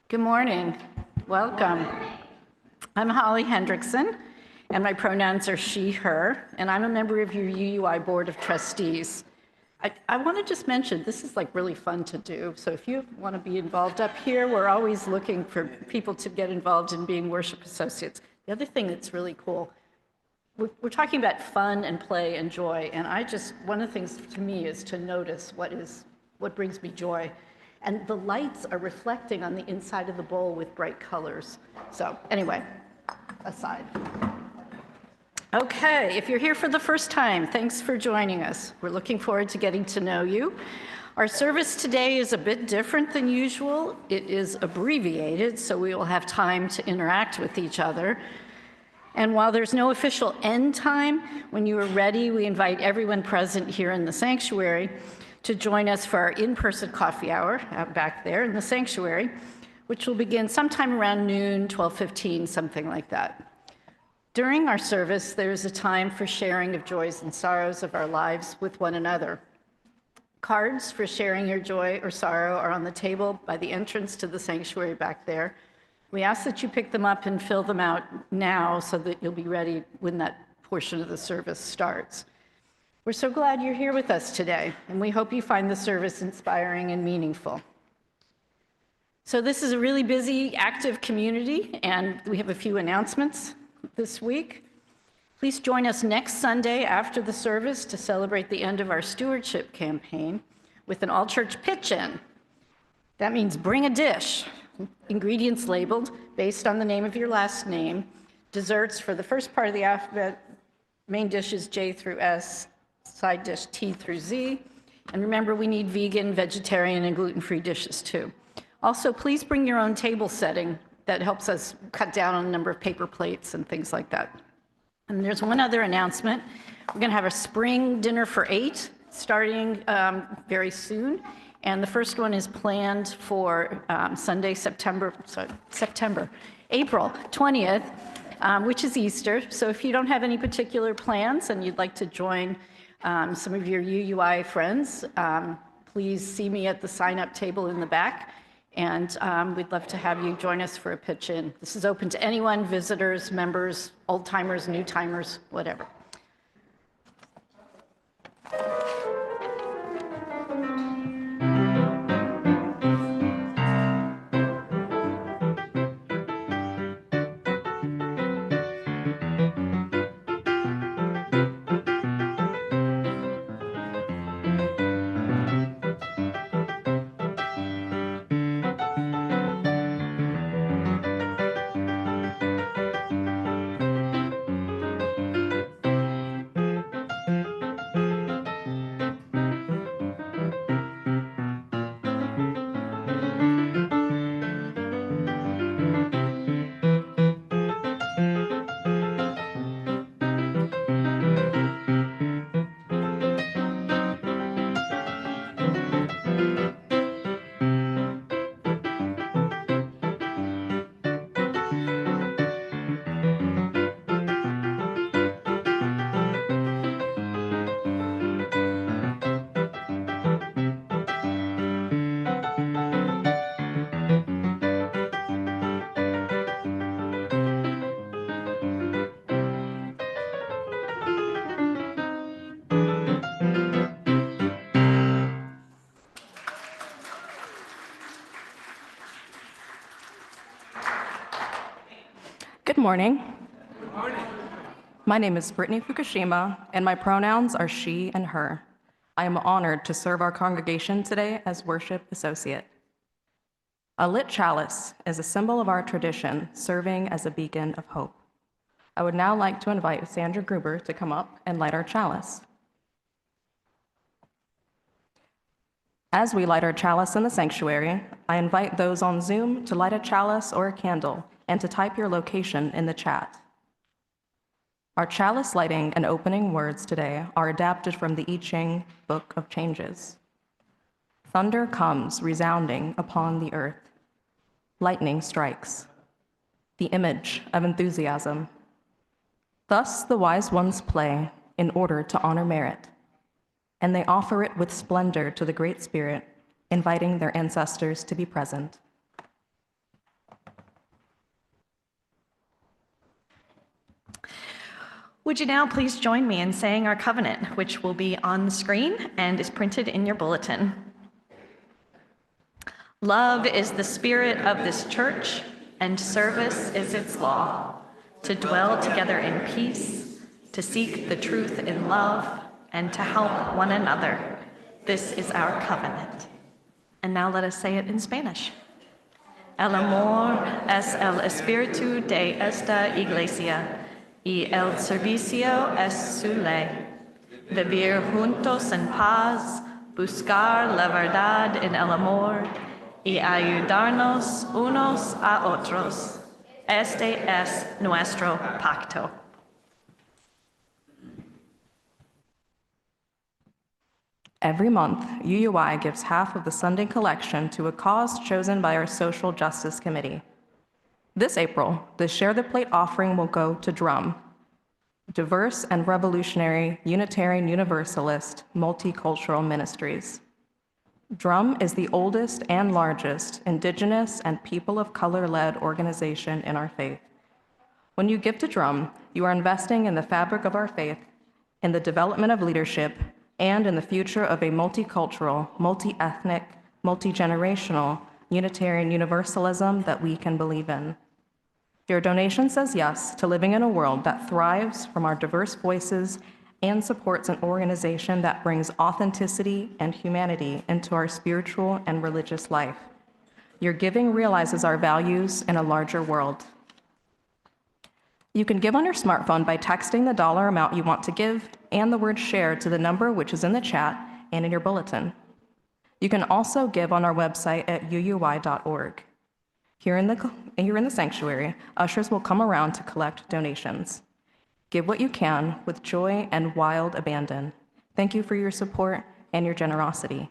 Good morning. Welcome. I'm Holly Hendrickson, and my pronouns are she, her, and I'm a member of your UUI Board of Trustees. I want to just mention, this is like really fun to do, so if you want to be involved up here, we're always looking for people to get involved in being worship associates. The other thing that's really cool, we're talking about fun and play and joy, and one of the things to me is to notice what brings me joy. And the lights are reflecting on the inside of the bowl with bright colors. So anyway, aside. Okay, if you're here for the first time, thanks for joining us. We're looking forward to getting to know you. Our service today is a bit different than usual. It is abbreviated, so we will have time to interact with each other. And while there's no official end time, when you are ready, we invite everyone present here in the sanctuary to join us for our in-person coffee hour out back there in the sanctuary, which will begin sometime around noon, 12:15, something like that. During our service, there is a time for sharing of joys and sorrows of our lives with one another. Cards for sharing your joy or sorrow are on the table by the entrance to the sanctuary back there. We ask that you pick them up and fill them out now so that you'll be ready when that portion of the service starts. We're so glad you're here with us today, and we hope you find the service inspiring and meaningful. So this is a really busy, active community, and we have a few announcements this week. Please join us next Sunday after the service to celebrate the end of our stewardship campaign with an all-church pitch-in. That means bring a dish, ingredients labeled based on the name of your last name, desserts for the first part of the alphabet, main dishes J through S, side dish T through Z. And remember, we need vegan, vegetarian, and gluten-free dishes too. Also, please bring your own table setting. That helps us cut down on the number of paper plates and things like that. And there's one other announcement. We're going to have a spring dinner for 8 starting very soon. And the first one is planned for Sunday, April 20th, which is Easter. So if you don't have any particular plans and you'd like to join some of your UUI friends, please see me at the sign-up table in the back. And we'd love to have you join us for a pitch-in. This is open to anyone, visitors, members, old-timers, new-timers, whatever. Good morning. Good morning. My name is Brittany Fukushima, and my pronouns are she and her. I am honored to serve our congregation today as worship associate. A lit chalice is a symbol of our tradition, serving as a beacon of hope. I would now like to invite Sandra Gruber to come up and light our chalice. As we light our chalice in the sanctuary, I invite those on Zoom to light a chalice or a candle and to type your location in the chat. Our chalice lighting and opening words today are adapted from the I Ching Book of Changes. Thunder comes resounding upon the earth. Lightning strikes. The image of enthusiasm. Thus the wise ones play in order to honor merit, and they offer it with splendor to the Great Spirit, inviting their ancestors to be present. Would you now please join me in saying our covenant, which will be on the screen and is printed in your bulletin. Love is the spirit of this church, and service is its law, to dwell together in peace, to seek the truth in love, and to help one another. This is our covenant. And now let us say it in Spanish. El amor es el espíritu de esta iglesia, y el servicio es su ley. Vivir juntos en paz, buscar la verdad en el amor, y ayudarnos unos a otros. Este es nuestro pacto. Every month, UUI gives half of the Sunday collection to a cause chosen by our Social Justice Committee. This April, the Share the Plate offering will go to DRUM, Diverse and Revolutionary Unitarian Universalist Multicultural Ministries. DRUM is the oldest and largest Indigenous and people of color-led organization in our faith. When you give to DRUM, you are investing in the fabric of our faith, in the development of leadership, and in the future of a multicultural, multi-ethnic, multi-generational Unitarian Universalism that we can believe in. Your donation says yes to living in a world that thrives from our diverse voices and supports an organization that brings authenticity and humanity into our spiritual and religious life. Your giving realizes our values in a larger world. You can give on your smartphone by texting the dollar amount you want to give and the word share to the number which is in the chat and in your bulletin. You can also give on our website at uui.org. Here in the sanctuary, ushers will come around to collect donations. Give what you can with joy and wild abandon. Thank you for your support and your generosity.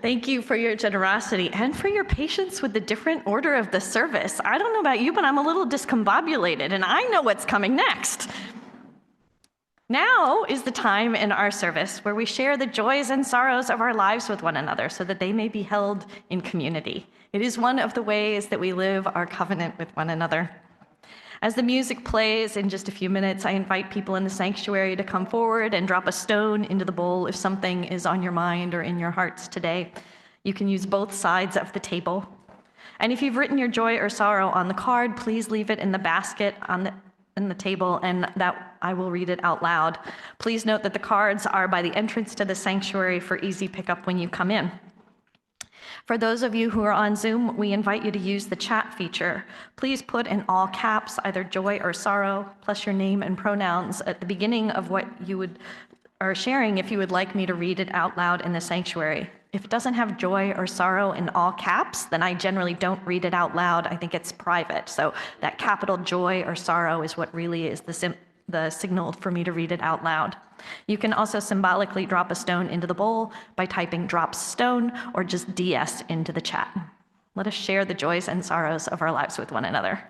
Thank you for your generosity and for your patience with the different order of the service. I don't know about you, but I'm a little discombobulated, and I know what's coming next. Now is the time in our service where we share the joys and sorrows of our lives with one another so that they may be held in community. It is one of the ways that we live our covenant with one another. As the music plays in just a few minutes, I invite people in the sanctuary to come forward and drop a stone into the bowl if something is on your mind or in your hearts today. You can use both sides of the table. And if you've written your joy or sorrow on the card, please leave it in the basket in the table, and that I will read it out loud. Please note that the cards are by the entrance to the sanctuary for easy pickup when you come in. For those of you who are on Zoom, we invite you to use the chat feature. Please put in all caps either joy or sorrow, plus your name and pronouns at the beginning of what you are sharing if you would like me to read it out loud in the sanctuary. If it doesn't have joy or sorrow in all caps, then I generally don't read it out loud. I think it's private. So that capital joy or sorrow is what really is the signal for me to read it out loud. You can also symbolically drop a stone into the bowl by typing "drops stone" or just DS into the chat. Let us share the joys and sorrows of our lives with one another.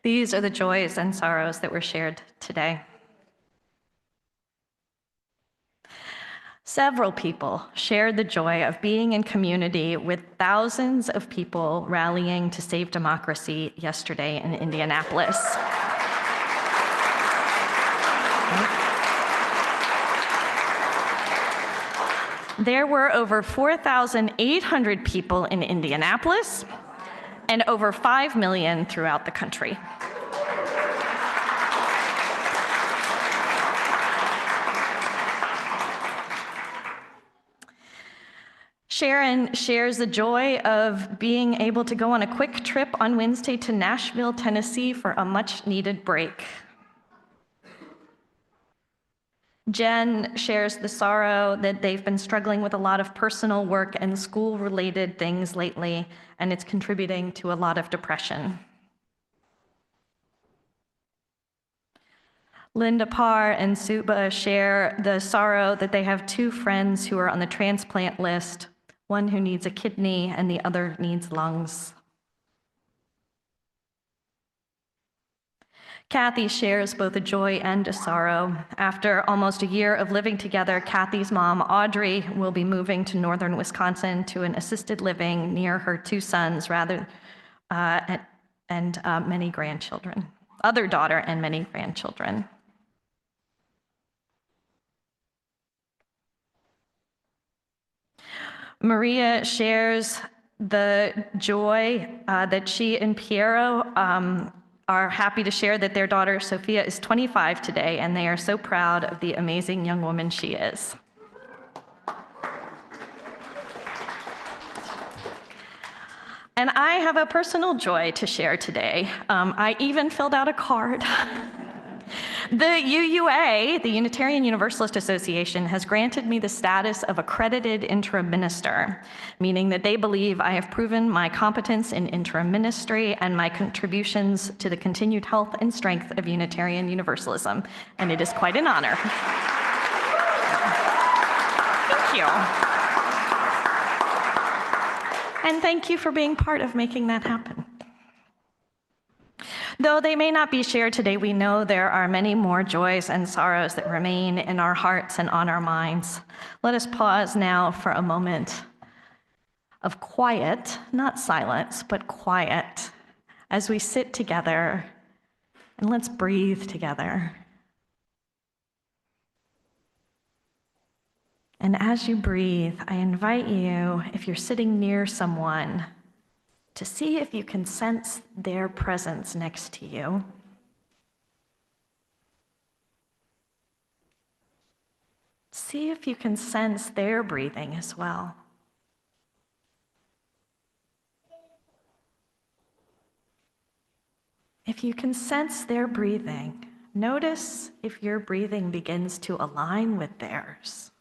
These are the joys and sorrows that were shared today. Several people shared the joy of being in community with thousands of people rallying to save democracy yesterday in Indianapolis. There were over 4,800 people in Indianapolis and over 5 million throughout the country. Sharon shares the joy of being able to go on a quick trip on Wednesday to Nashville, Tennessee for a much-needed break. Jen shares the sorrow that they've been struggling with a lot of personal work and school-related things lately, and it's contributing to a lot of depression. Linda Parr and Suba share the sorrow that they have two friends who are on the transplant list, one who needs a kidney and the other needs lungs. Kathy shares both a joy and a sorrow. After almost a year of living together, Kathy's mom, Audrey, will be moving to northern Wisconsin to an assisted living near her two sons, and many grandchildren, other daughter and many grandchildren. Maria shares the joy that she and Piero are happy to share that their daughter Sophia is 25 today, and they are so proud of the amazing young woman she is. And I have a personal joy to share today. I even filled out a card. The UUA, the Unitarian Universalist Association, has granted me the status of accredited interim minister, meaning that they believe I have proven my competence in interim ministry and my contributions to the continued health and strength of Unitarian Universalism, and it is quite an honor. Thank you. And thank you for being part of making that happen. Though they may not be shared today, we know there are many more joys and sorrows that remain in our hearts and on our minds. Let us pause now for a moment of quiet, not silence, but quiet, as we sit together, and let's breathe together. And as you breathe, I invite you, if you're sitting near someone, to see if you can sense their presence next to you. See if you can sense their breathing as well. If you can sense their breathing, notice if your breathing begins to align with theirs.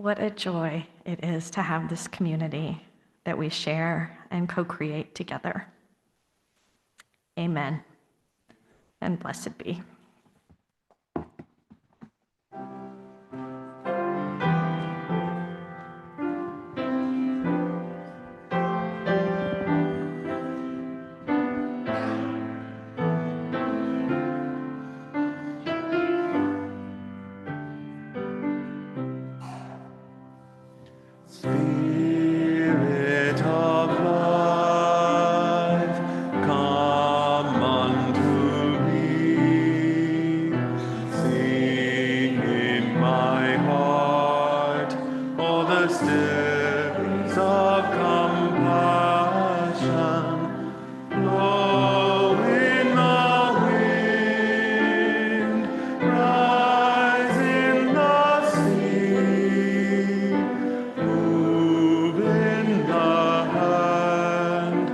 What a joy it is to have this community that we share and co-create together. Amen, and blessed be. Spirit of life, come unto me. Sing in my heart all the stirrings of compassion. Blow in the wind, rise in the sea. Move in the hand,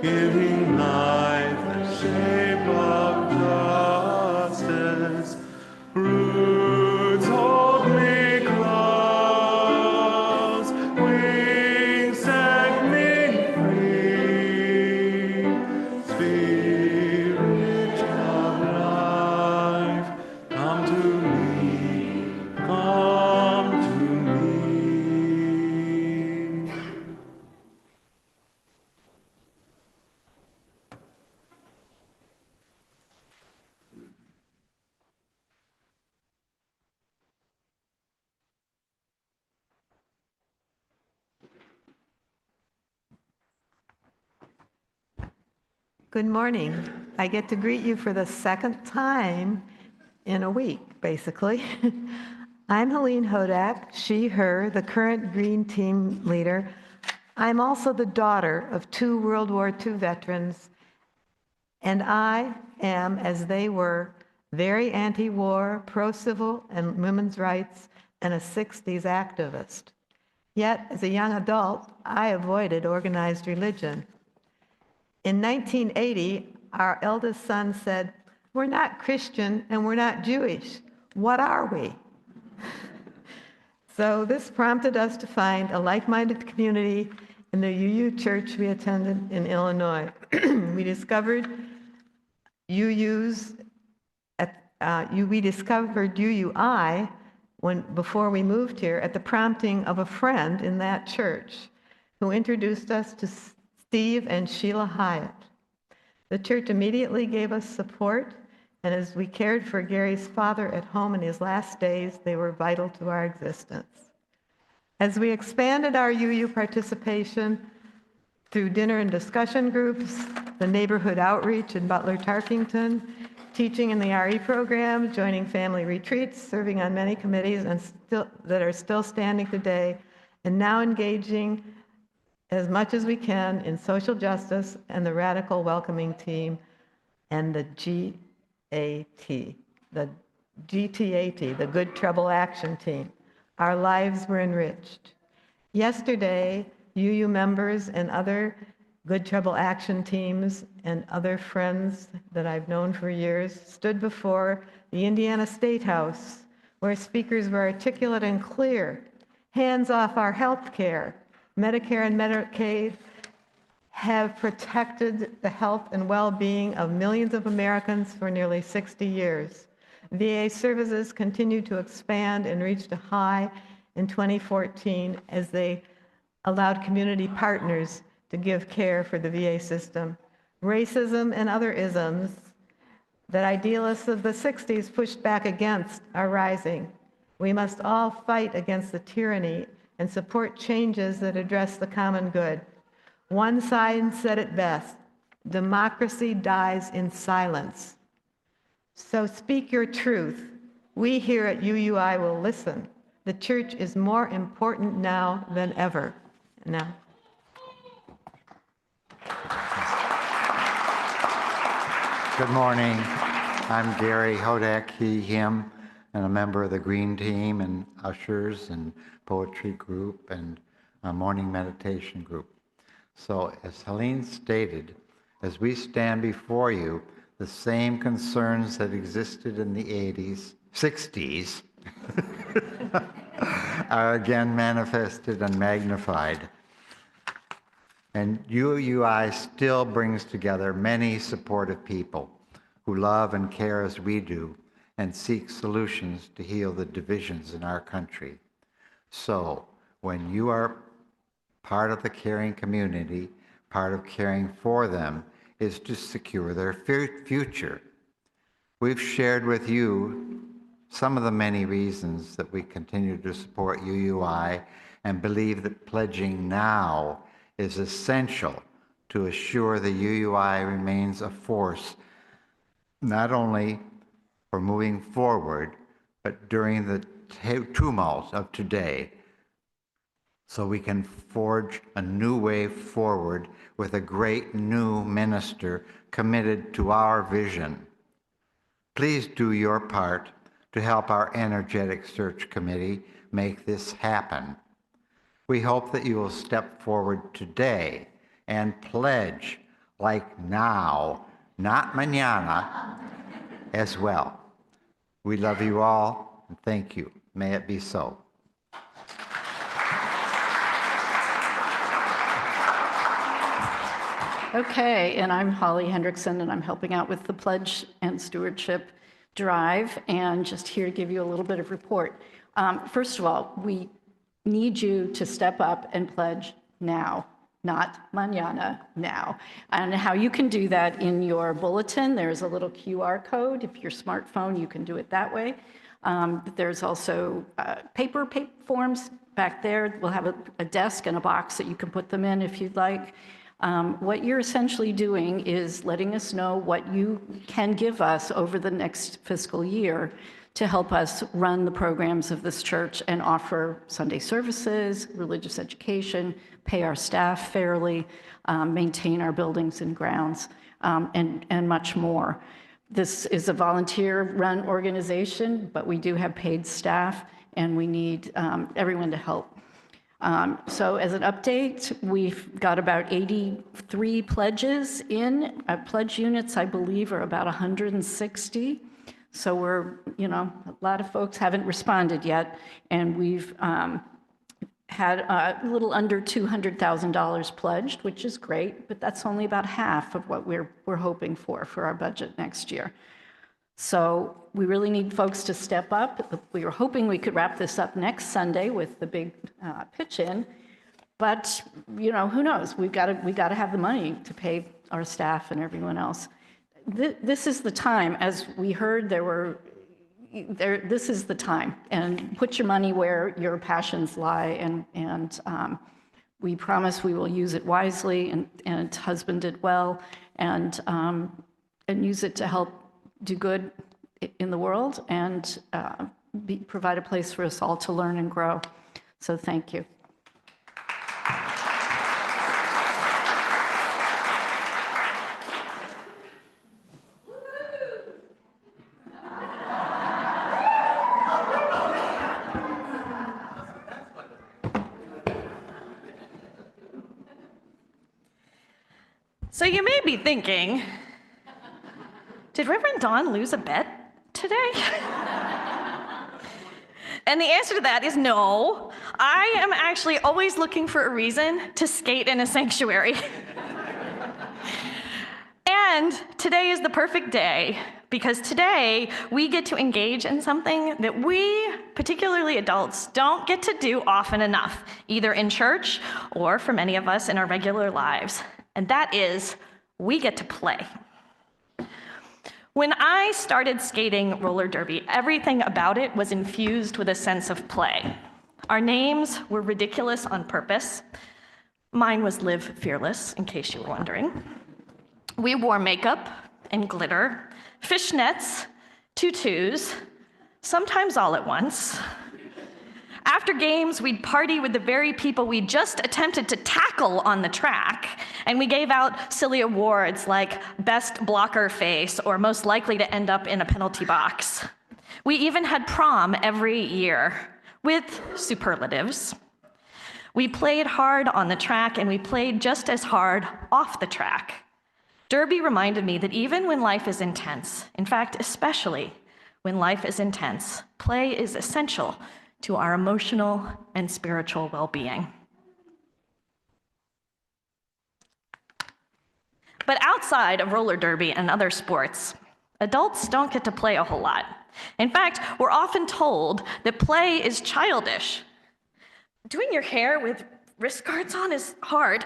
giving life the shape of justice. Roots hold me close, wings set me free. Spirit of life, come to me, come to me. Good morning. I get to greet you for the second time in a week, basically. I'm Helene Hodak, she, her, the current Green Team leader. I'm also the daughter of two World War II veterans, and I am, as they were, very anti-war, pro-civil and women's rights, and a 60s activist. Yet, as a young adult, I avoided organized religion. In 1980, our eldest son said, "We're not Christian and we're not Jewish. What are we? So this prompted us to find a like-minded community in the UU church we attended in Illinois. We discovered UUI before we moved here at the prompting of a friend in that church who introduced us to Steve and Sheila Hyatt. The church immediately gave us support, and as we cared for Gary's father at home in his last days, they were vital to our existence. As we expanded our UU participation through dinner and discussion groups, the neighborhood outreach in Butler-Tarkington, teaching in the RE program, joining family retreats, serving on many committees that are still standing today, and now engaging as much as we can in social justice and the radical welcoming team and the GTAT, the Good Trouble Action Team. Our lives were enriched. Yesterday, UU members and other Good Trouble Action Teams and other friends that I've known for years stood before the Indiana State House, where speakers were articulate and clear. Hands off our health care. Medicare and Medicaid have protected the health and well-being of millions of Americans for nearly 60 years. VA services continue to expand and reached a high in 2014 as they allowed community partners to give care for the VA system. Racism and other isms that idealists of the 60s pushed back against are rising. We must all fight against the tyranny and support changes that address the common good. One side said it best, democracy dies in silence. So speak your truth. We here at UUI will listen. The church is more important now than ever. Now. Good morning. I'm Gary Hodak, he, him, and a member of the Green Team and Ushers and Poetry Group and a Morning Meditation Group. So as Helene stated, as we stand before you, the same concerns that existed in the 60s, are again manifested and magnified. And UUI still brings together many supportive people who love and care as we do and seek solutions to heal the divisions in our country. So when you are part of the caring community, part of caring for them is to secure their future. We've shared with you some of the many reasons that we continue to support UUI and believe that pledging now is essential to assure the UUI remains a force not only for moving forward, but during the tumult of today, so we can forge a new way forward with a great new minister committed to our vision. Please do your part to help our energetic search committee make this happen. We hope that you will step forward today and pledge like now, not mañana, as well. We love you all, and thank you. May it be so. Okay, and I'm Holly Hendrickson, and I'm helping out with the Pledge and Stewardship Drive, and just here to give you a little bit of report. First of all, we need you to step up and pledge now, not mañana, now. And how you can do that in your bulletin, there's a little QR code. If your smartphone, you can do it that way. There's also paper forms back there. We'll have a desk and a box that you can put them in if you'd like. What you're essentially doing is letting us know what you can give us over the next fiscal year to help us run the programs of this church and offer Sunday services, religious education, pay our staff fairly, maintain our buildings and grounds, and much more. This is a volunteer-run organization, but we do have paid staff, and we need everyone to help. So as an update, we've got about 83 pledges in. Pledge units, I believe, are about 160. So we're, a lot of folks haven't responded yet, and we've had a little under $200,000 pledged, which is great, but that's only about half of what we're hoping for our budget next year. So we really need folks to step up. We were hoping we could wrap this up next Sunday with the big pitch-in, but who knows? We got to have the money to pay our staff and everyone else. This is the time, as we heard, this is the time, and put your money where your passions lie, and we promise we will use it wisely and husband it well, and use it to help do good in the world and provide a place for us all to learn and grow. So thank you. So you may be thinking, did Reverend Dawn lose a bet today? And the answer to that is no. I am actually always looking for a reason to skate in a sanctuary. And today is the perfect day, because today we get to engage in something that we, particularly adults, don't get to do often enough, either in church or for many of us in our regular lives. And that is, we get to play. When I started skating roller derby, everything about it was infused with a sense of play. Our names were ridiculous on purpose. Mine was Live Fearless, in case you were wondering. We wore makeup and glitter, fishnets, tutus, sometimes all at once. After games, we'd party with the very people we just attempted to tackle on the track, and we gave out silly awards like Best Blocker Face or Most Likely to End Up in a Penalty Box. We even had prom every year, with superlatives. We played hard on the track, and we played just as hard off the track. Derby reminded me that even when life is intense, in fact, especially when life is intense, play is essential to our emotional and spiritual well-being. But outside of roller derby and other sports, adults don't get to play a whole lot. In fact, we're often told that play is childish. Doing your hair with wrist guards on is hard.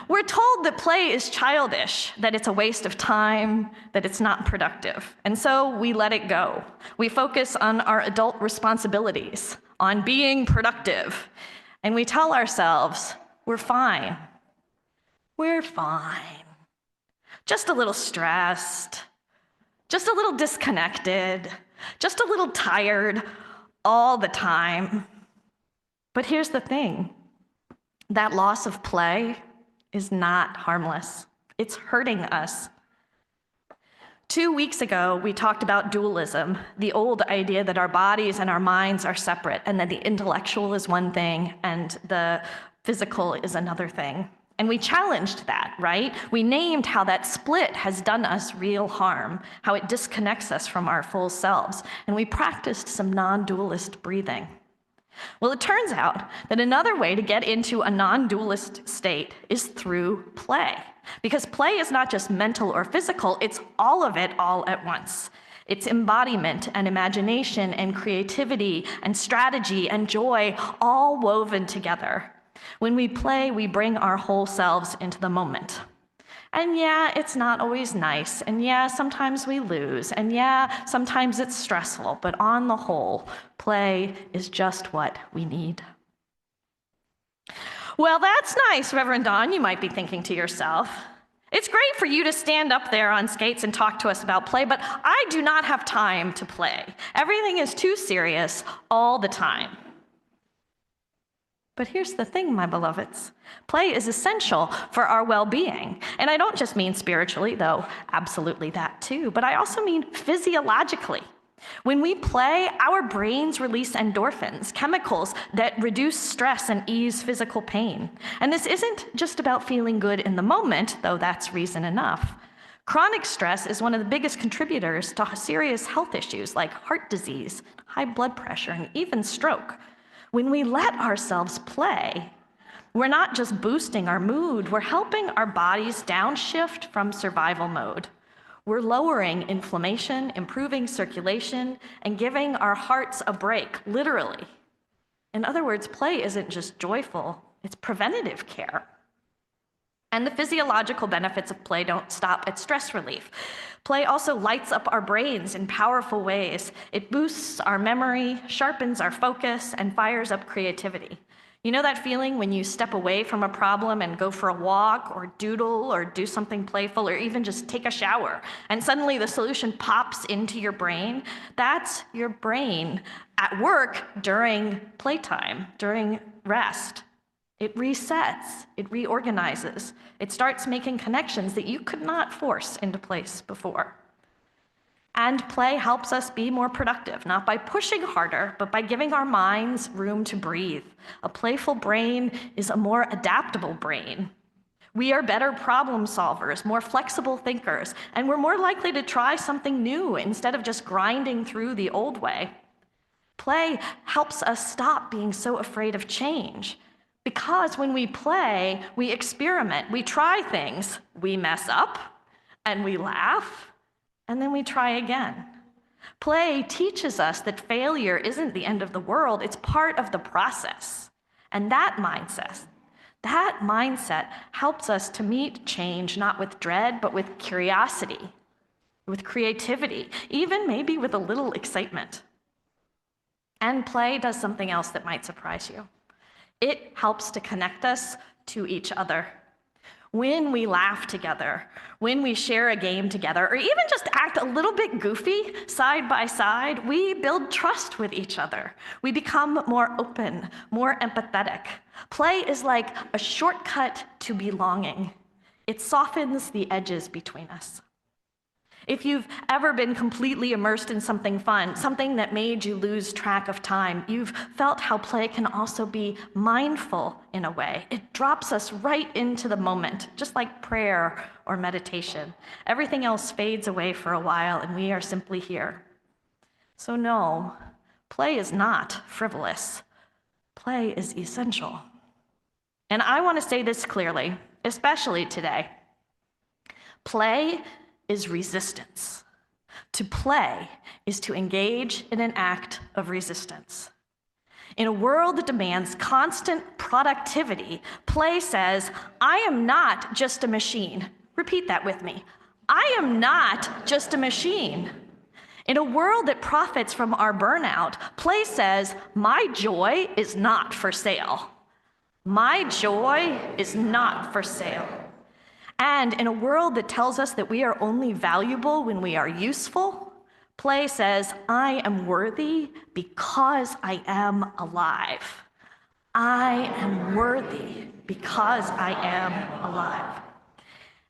We're told that play is childish, that it's a waste of time, that it's not productive. And so we let it go. We focus on our adult responsibilities, on being productive. And we tell ourselves, we're fine. We're fine. Just a little stressed, just a little disconnected, just a little tired all the time. But here's the thing, that loss of play is not harmless. It's hurting us. 2 weeks ago, we talked about dualism, the old idea that our bodies and our minds are separate, and that the intellectual is one thing and the physical is another thing. And we challenged that, right? We named how that split has done us real harm, how it disconnects us from our full selves, and we practiced some non-dualist breathing. Well, it turns out that another way to get into a non-dualist state is through play. Because play is not just mental or physical, it's all of it all at once. It's embodiment and imagination and creativity and strategy and joy all woven together. When we play, we bring our whole selves into the moment. And yeah, it's not always nice, and yeah, sometimes we lose, and yeah, sometimes it's stressful, but on the whole, play is just what we need. Well, that's nice, Reverend Dawn, you might be thinking to yourself. It's great for you to stand up there on skates and talk to us about play, but I do not have time to play. Everything is too serious all the time. But here's the thing, my beloveds. Play is essential for our well-being. And I don't just mean spiritually, though absolutely that too, but I also mean physiologically. When we play, our brains release endorphins, chemicals that reduce stress and ease physical pain. And this isn't just about feeling good in the moment, though that's reason enough. Chronic stress is one of the biggest contributors to serious health issues like heart disease, high blood pressure, and even stroke. When we let ourselves play, we're not just boosting our mood, we're helping our bodies downshift from survival mode. We're lowering inflammation, improving circulation, and giving our hearts a break, literally. In other words, play isn't just joyful, it's preventative care. And the physiological benefits of play don't stop at stress relief. Play also lights up our brains in powerful ways. It boosts our memory, sharpens our focus, and fires up creativity. You know that feeling when you step away from a problem and go for a walk or doodle or do something playful or even just take a shower, and suddenly the solution pops into your brain? That's your brain at work during playtime, during rest. It resets, it reorganizes, it starts making connections that you could not force into place before. And play helps us be more productive, not by pushing harder, but by giving our minds room to breathe. A playful brain is a more adaptable brain. We are better problem solvers, more flexible thinkers, and we're more likely to try something new instead of just grinding through the old way. Play helps us stop being so afraid of change. Because when we play, we experiment, we try things, we mess up, and we laugh, and then we try again. Play teaches us that failure isn't the end of the world, it's part of the process. And that mindset helps us to meet change not with dread, but with curiosity, with creativity, even maybe with a little excitement. And play does something else that might surprise you. It helps to connect us to each other. When we laugh together, when we share a game together, or even just act a little bit goofy side by side, we build trust with each other. We become more open, more empathetic. Play is like a shortcut to belonging. It softens the edges between us. If you've ever been completely immersed in something fun, something that made you lose track of time, you've felt how play can also be mindful in a way. It drops us right into the moment, just like prayer or meditation. Everything else fades away for a while and we are simply here. So no, play is not frivolous. Play is essential. And I want to say this clearly, especially today. Play is resistance. To play is to engage in an act of resistance. In a world that demands constant productivity, play says, I am not just a machine. Repeat that with me. I am not just a machine. In a world that profits from our burnout, play says, my joy is not for sale. My joy is not for sale. And in a world that tells us that we are only valuable when we are useful, play says, I am worthy because I am alive. I am worthy because I am alive.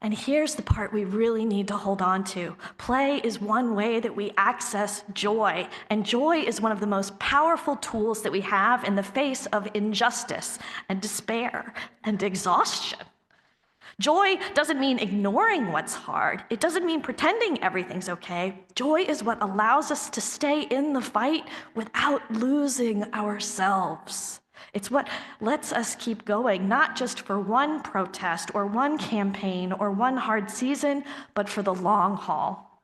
And here's the part we really need to hold on to. Play is one way that we access joy, and joy is one of the most powerful tools that we have in the face of injustice and despair and exhaustion. Joy doesn't mean ignoring what's hard. It doesn't mean pretending everything's okay. Joy is what allows us to stay in the fight without losing ourselves. It's what lets us keep going, not just for one protest or one campaign or one hard season, but for the long haul.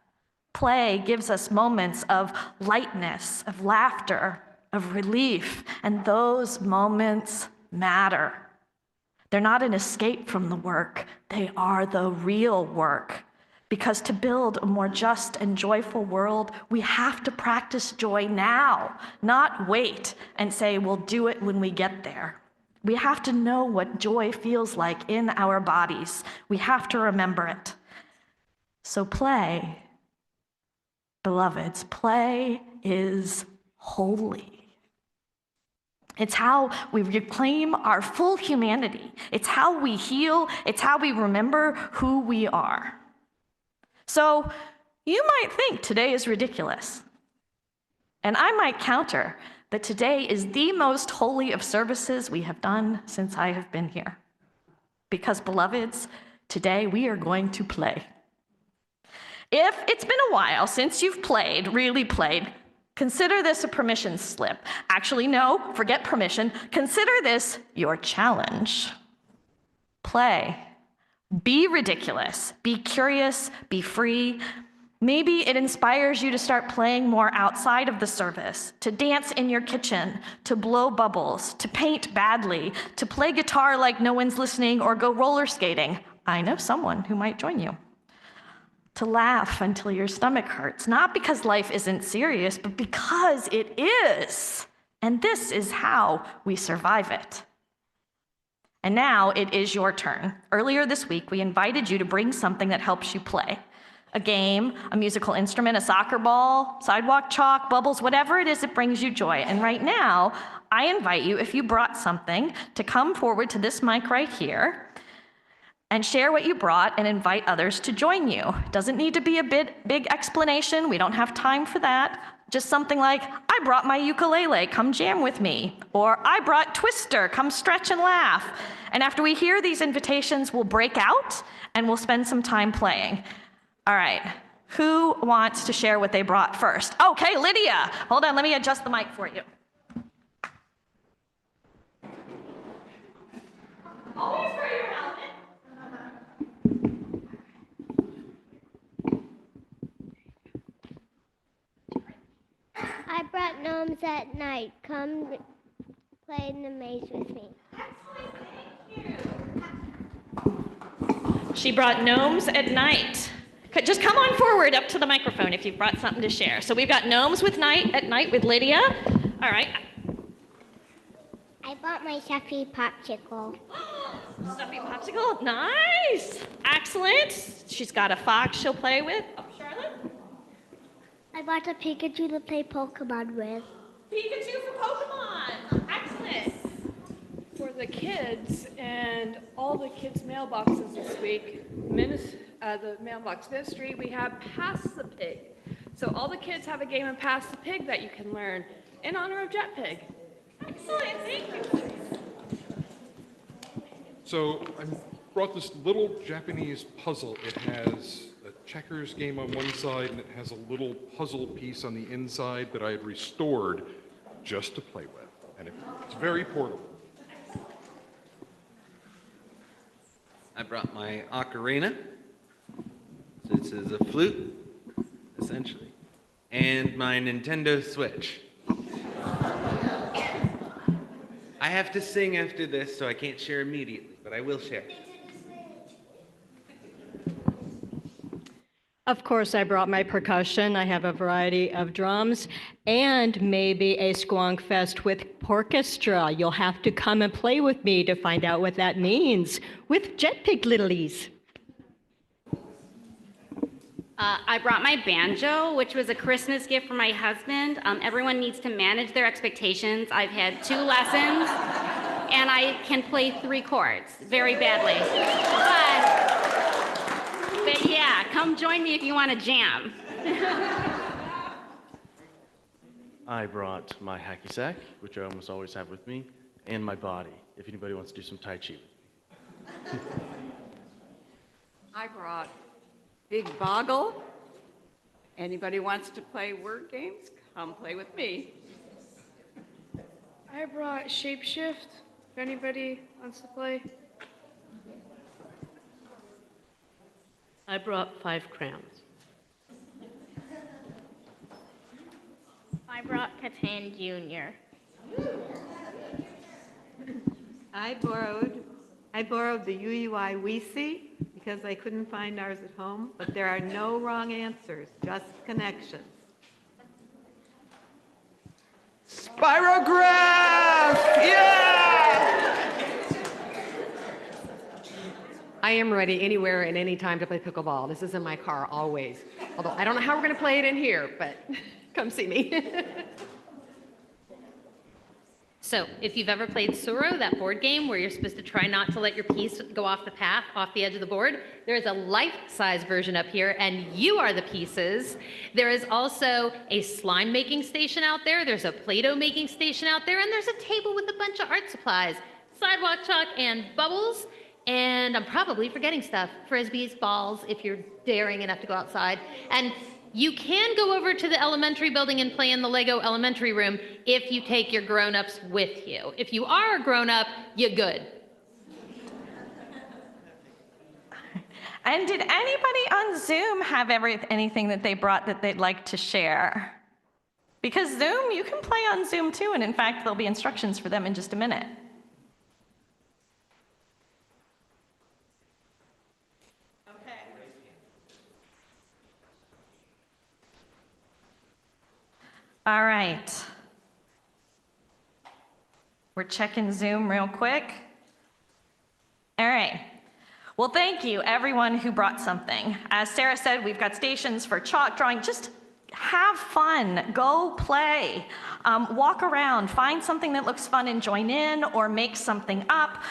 Play gives us moments of lightness, of laughter, of relief, and those moments matter. They're not an escape from the work, they are the real work. Because to build a more just and joyful world, we have to practice joy now, not wait and say we'll do it when we get there. We have to know what joy feels like in our bodies. We have to remember it. So play, beloveds, play is holy. It's how we reclaim our full humanity. It's how we heal. It's how we remember who we are. So you might think today is ridiculous. And I might counter that today is the most holy of services we have done since I have been here. Because, beloveds, today we are going to play. If it's been a while since you've played, really played, consider this a permission slip. Actually, no, forget permission. Consider this your challenge. Play. Be ridiculous. Be curious. Be free. Maybe it inspires you to start playing more outside of the service, to dance in your kitchen, to blow bubbles, to paint badly, to play guitar like no one's listening, or go roller skating. I know someone who might join you. To laugh until your stomach hurts, not because life isn't serious, but because it is. And this is how we survive it. And now it is your turn. Earlier this week, we invited you to bring something that helps you play. A game, a musical instrument, a soccer ball, sidewalk chalk, bubbles, whatever it is that brings you joy. And right now, I invite you, if you brought something, to come forward to this mic right here and share what you brought and invite others to join you. It doesn't need to be a big explanation. We don't have time for that. Just something like, I brought my ukulele, come jam with me. Or I brought Twister, come stretch and laugh. And after we hear these invitations, we'll break out and we'll spend some time playing. All right, who wants to share what they brought first? Okay, Lydia. Hold on, let me adjust the mic for you. Always wear your helmet. I brought gnomes at night. Come play in the maze with me. Excellent, thank you. She brought gnomes at night. Just come on forward up to the microphone if you've brought something to share. So we've got gnomes at night with Lydia. All right. I bought my stuffy popsicle. Stuffy popsicle, nice. Excellent. She's got a fox she'll play with. Oh, Charlotte? I bought a Pikachu to play Pokemon with. Pikachu for Pokemon. Excellent. For the kids and all the kids' mailboxes this week, the mailbox ministry, we have Pass the Pig. So all the kids have a game of Pass the Pig that you can learn in honor of Jet Pig. Excellent, thank you. So I brought this little Japanese puzzle. It has a checkers game on one side and it has a little puzzle piece on the inside that I had restored just to play with. And it's very portable. I brought my ocarina. This is a flute, essentially, and my Nintendo Switch. I have to sing after this, so I can't share immediately, but I will share. Of course, I brought my percussion. I have a variety of drums and maybe a squonk fest with orchestra. You'll have to come and play with me to find out what that means with Jet Pig Littlies. I brought my banjo, which was a Christmas gift for my husband. Everyone needs to manage their expectations. I've had 2 lessons, and I can play 3 chords very badly. But yeah, come join me if you want to jam. I brought my hacky sack, which I almost always have with me, and my body, if anybody wants to do some Tai Chi with me. I brought Big Boggle. Anybody wants to play word games, come play with me. I brought Shapeshift, if anybody wants to play. I brought 5 crowns. I brought Catan Jr. I borrowed the UUI WeSee because I couldn't find ours at home, but there are no wrong answers, just connections. Spirograph! Yeah! I am ready anywhere and any time to play pickleball. This is in my car always. Although I don't know how we're going to play it in here, but come see me. So if you've ever played Suro, that board game where you're supposed to try not to let your piece go off the path, off the edge of the board, there is a life-size version up here, and you are the pieces. There is also a slime making station out there. There's a Play-Doh making station out there, and there's a table with a bunch of art supplies, sidewalk chalk and bubbles. And I'm probably forgetting stuff. Frisbees, balls, if you're daring enough to go outside. And you can go over to the elementary building and play in the Lego elementary room if you take your grown-ups with you. If you are a grown-up, you're good. And did anybody on Zoom have anything that they brought that they'd like to share? Because Zoom, you can play on Zoom too, and in fact, there'll be instructions for them in just a minute. Okay. All right. We're checking Zoom real quick. All right. Well, thank you, everyone who brought something. As Sarah said, we've got stations for chalk drawing. Just have fun, go play, walk around, find something that looks fun and join in, or make something up.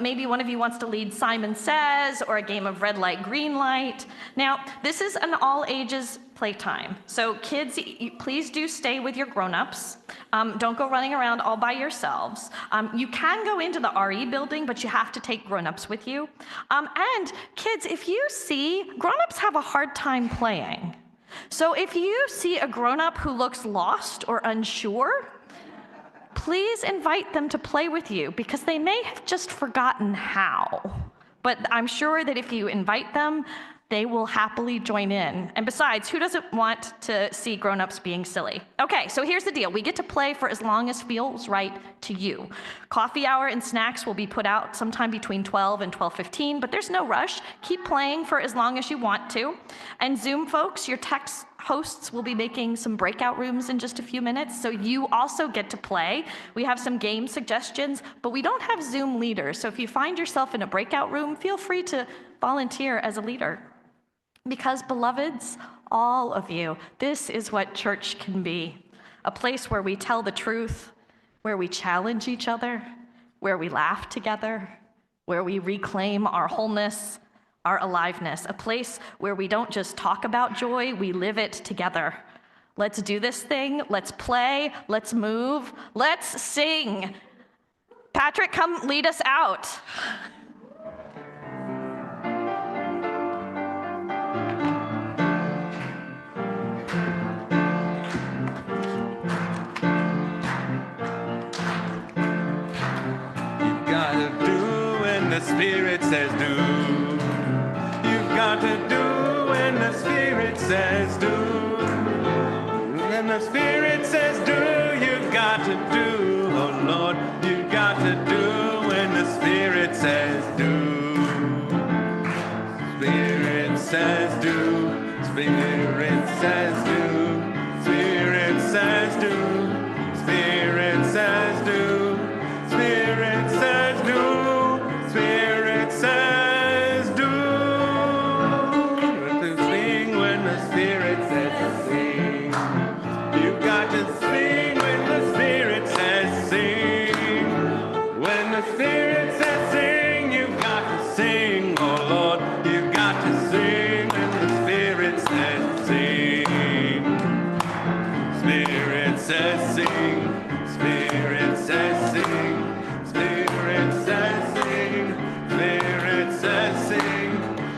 Maybe one of you wants to lead Simon Says or a game of red light, green light. Now, this is an all ages playtime. So kids, please do stay with your grown-ups. Don't go running around all by yourselves. You can go into the RE building, but you have to take grown-ups with you. And kids, if you see, grown-ups have a hard time playing. So if you see a grown-up who looks lost or unsure, please invite them to play with you because they may have just forgotten how. But I'm sure that if you invite them, they will happily join in. And besides, who doesn't want to see grown-ups being silly? Okay, so here's the deal. We get to play for as long as feels right to you. Coffee hour and snacks will be put out sometime between 12 and 12:15, but there's no rush. Keep playing for as long as you want to. And Zoom folks, your text hosts will be making some breakout rooms in just a few minutes, so you also get to play. We have some game suggestions, but we don't have Zoom leaders, so if you find yourself in a breakout room, feel free to volunteer as a leader. Because, beloveds, all of you, this is what church can be. A place where we tell the truth, where we challenge each other, where we laugh together, where we reclaim our wholeness, our aliveness. A place where we don't just talk about joy, we live it together. Let's do this thing, let's play, let's move, let's sing. Patrick, come lead us out. The Spirit says do. You've got to do when the Spirit says do. When the Spirit says do, you've got to do. Oh Lord, you've got to do when the Spirit says do. Spirit says do. Spirit says do. Spirit says do. Spirit says do. Spirit says do. Spirit says do. To sing when the Spirit says to sing. You've got to sing when the Spirit says sing. When the Spirit says sing, you've got to sing. Oh Lord, you've got to sing when the Spirit says sing. Spirit says sing. Spirit says sing. Spirit says sing. Spirit says sing.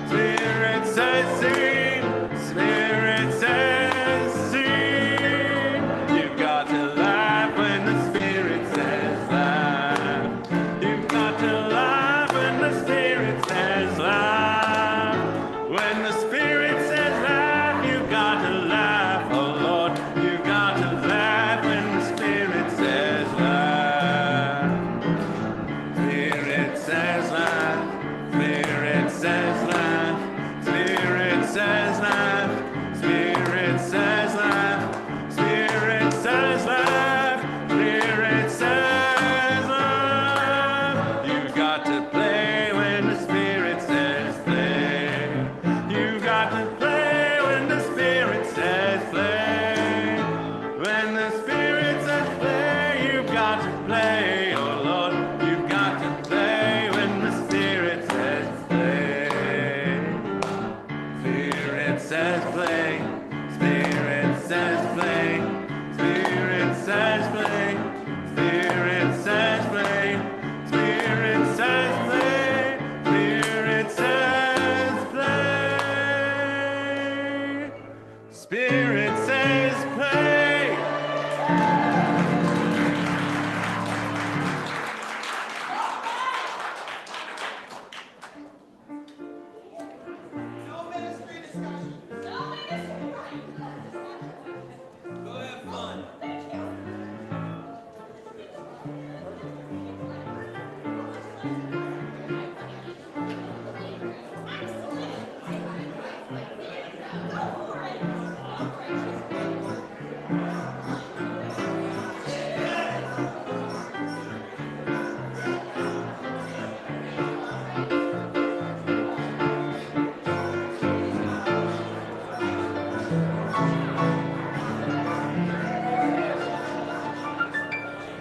Spirit says sing. Spirit says sing. You've got to laugh when the Spirit says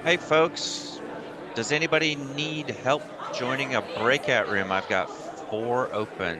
Hey folks, does anybody need help joining a breakout room? I've got 4 open.